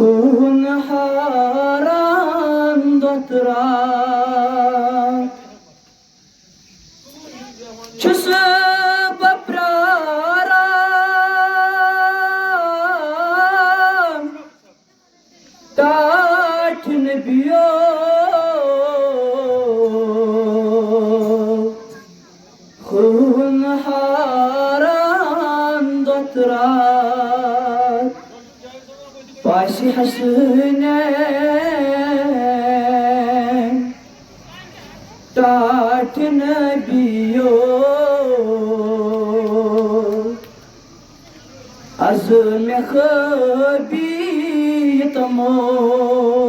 كون حرام دوترات چس بپرارام تاٹ نبیو خون حرام دوترات باشي حسنين تاٹ نبیو از میں خبیت مو